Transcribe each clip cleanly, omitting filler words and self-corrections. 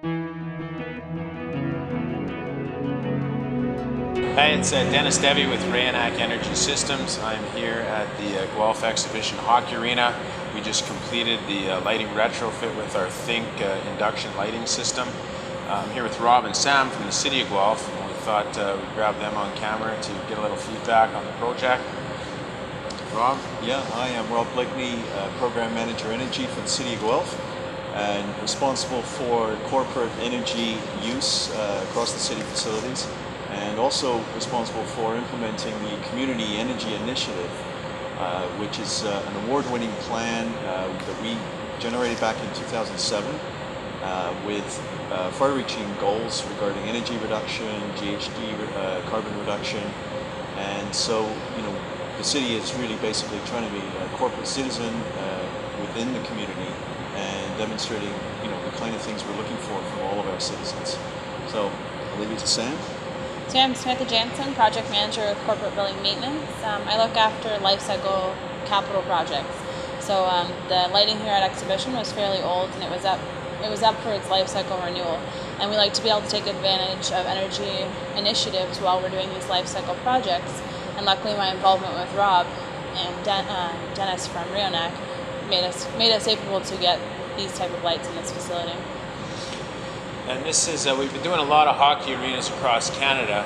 Hi, it's Dennis Devi with Rayonac Energy Systems. I'm here at the Guelph Exhibition Hockey Arena. We just completed the lighting retrofit with our Think induction lighting system. I'm here with Rob and Sam from the City of Guelph, and we thought we'd grab them on camera to get a little feedback on the project. Rob? Yeah, hi, I'm Rob Blickney, Program Manager Energy for the City of Guelph, and responsible for corporate energy use across the city facilities, and also responsible for implementing the Community Energy Initiative, which is an award-winning plan that we generated back in 2007 with far-reaching goals regarding energy reduction, GHG carbon reduction, and so, the city is really basically trying to be a corporate citizen within the community and demonstrating, the kind of things we're looking for from all of our citizens. So I'll leave it to Sam. Sam Smith-Jansen, Project Manager of Corporate Building Maintenance. I look after life cycle capital projects. So the lighting here at Exhibition was fairly old, and it was up for its life cycle renewal. And we like to be able to take advantage of energy initiatives while we're doing these life cycle projects. And luckily, my involvement with Rob and Dennis from Rayonac made us able to get these type of lights in this facility. And this is, we've been doing a lot of hockey arenas across Canada.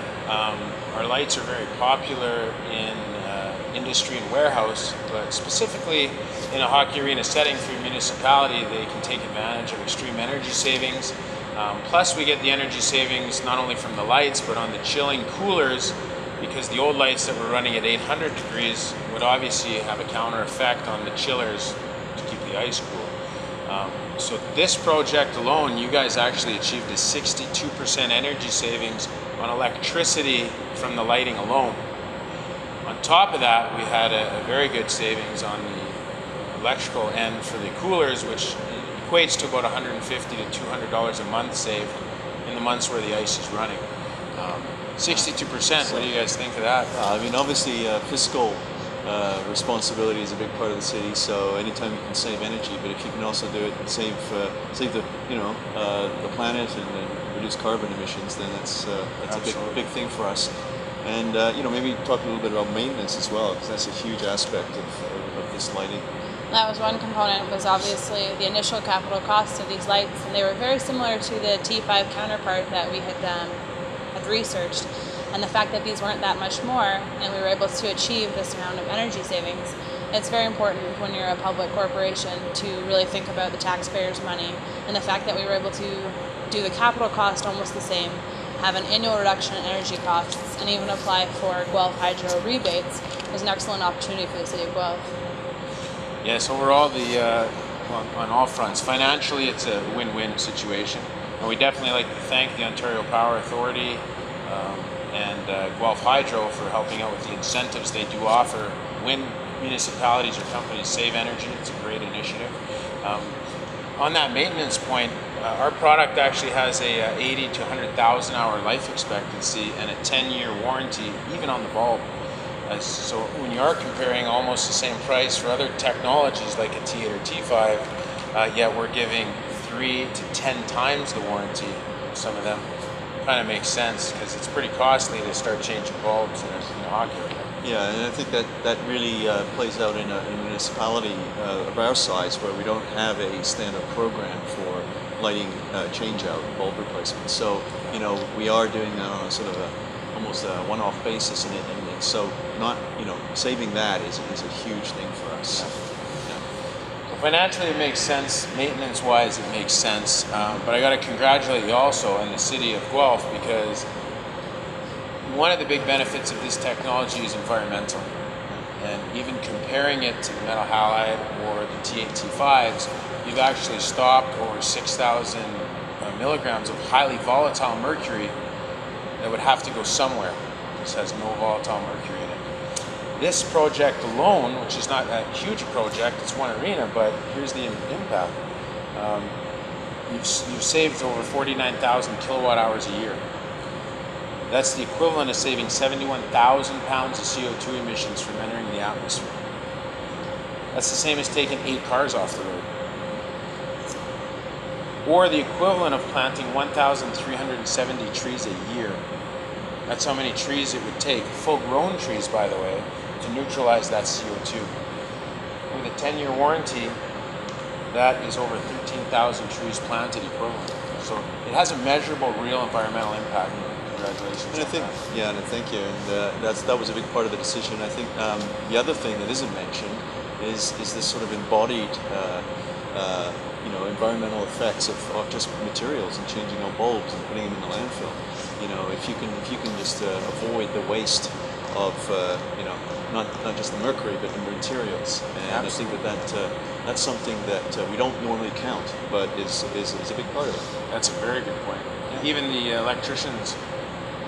Our lights are very popular in industry and warehouse, but specifically in a hockey arena setting for a municipality, they can take advantage of extreme energy savings. Plus we get the energy savings not only from the lights, but on the chilling coolers, because the old lights that were running at 800 degrees would obviously have a counter effect on the chillers to keep the ice cool. So this project alone, you guys actually achieved a 62% energy savings on electricity from the lighting alone. On top of that, we had a very good savings on the electrical end for the coolers, which equates to about $150 to $200 a month saved in the months where the ice is running. 62%, what do you guys think of that? Obviously fiscal responsibility is a big part of the city, so anytime you can save energy, but if you can also do it and save the the planet and reduce carbon emissions, then that's a big thing for us. And maybe talk a little bit about maintenance as well, because that's a huge aspect of this lighting. That was one component, was obviously the initial capital cost of these lights, and they were very similar to the T5 counterpart that we had researched. And the fact that these weren't that much more, and we were able to achieve this amount of energy savings, it's very important when you're a public corporation to really think about the taxpayers' money. And the fact that we were able to do the capital cost almost the same, have an annual reduction in energy costs, and even apply for Guelph Hydro rebates was an excellent opportunity for the City of Guelph. Yes, overall, on all fronts, financially it's a win-win situation. And we definitely like to thank the Ontario Power Authority and Guelph Hydro for helping out with the incentives they do offer when municipalities or companies save energy. It's a great initiative. On that maintenance point, our product actually has a 80 to 100,000 hour life expectancy and a 10-year warranty, even on the bulb. So when you are comparing almost the same price for other technologies like a T8 or T5, yet we're giving 3 to 10 times the warranty. Some of them kind of makes sense because it's pretty costly to start changing bulbs in a hockey arena. Yeah, and I think that really plays out in a municipality of our size, where we don't have a standard program for lighting change-out, bulb replacement. So we are doing that on a sort of almost a one-off basis, and so not saving that is a huge thing for us. Financially it makes sense, maintenance-wise it makes sense, but I got to congratulate you also on the City of Guelph, because one of the big benefits of this technology is environmental. And even comparing it to the metal halide or the T8, T5s, you've actually stopped over 6,000 milligrams of highly volatile mercury that would have to go somewhere. This has no volatile mercury in it. This project alone, which is not a huge project, it's one arena, but here's the impact. You've saved over 49,000 kilowatt hours a year. That's the equivalent of saving 71,000 pounds of CO2 emissions from entering the atmosphere. That's the same as taking 8 cars off the road. or the equivalent of planting 1,370 trees a year. That's how many trees it would take, full-grown trees, by the way, to neutralize that CO2. With a 10-year warranty, that is over 13,000 trees planted equivalent. So it has a measurable, real environmental impact. Congratulations. And I think, yeah, and thank you. And that was a big part of the decision. I think the other thing that isn't mentioned is this sort of embodied, environmental effects of just materials and changing out bulbs and putting them in the landfill. If you can just avoid the waste of not just the mercury but the materials, and Absolutely. I think that's something that we don't normally count, but is a big part of it. That's a very good point. Yeah. Even the electrician's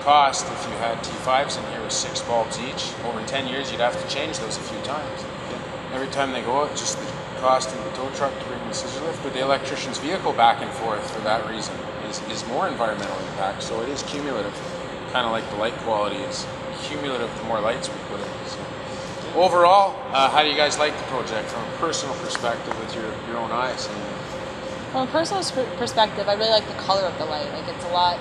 cost, if you had T5s in here, was 6 bulbs each. Over 10 years, you'd have to change those a few times. Yeah. Every time they go out, just the cost of the tow truck to bring the scissor lift with the electrician's vehicle back and forth for that reason is more environmental impact. So it is cumulative, kind of like the light quality is cumulative the more lights we put in. So overall, how do you guys like the project from a personal perspective with your own eyes? From a personal perspective, I really like the color of the light. Like it's a lot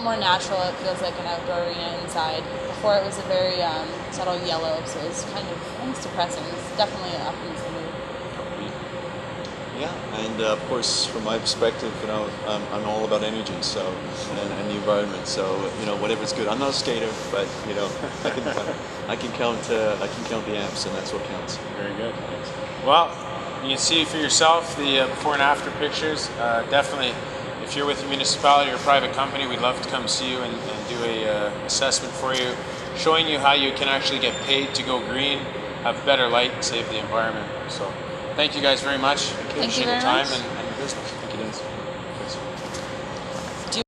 more natural. It feels like an outdoor arena inside. Before it was a very subtle yellow, so it was kind of almost depressing. It's definitely up in the mood. Yeah, and of course, from my perspective, I'm all about energy, so and the environment. So whatever's good. I'm not a skater, but I can count the amps, and that's what counts. Very good. Well, you can see for yourself the before and after pictures. Definitely, if you're with a municipality or a private company, we'd love to come see you and do a assessment for you, showing you how you can actually get paid to go green, have better light, and save the environment. So thank you guys very much. Thank you Appreciate very your time much. and your business. Thank you, Dennis.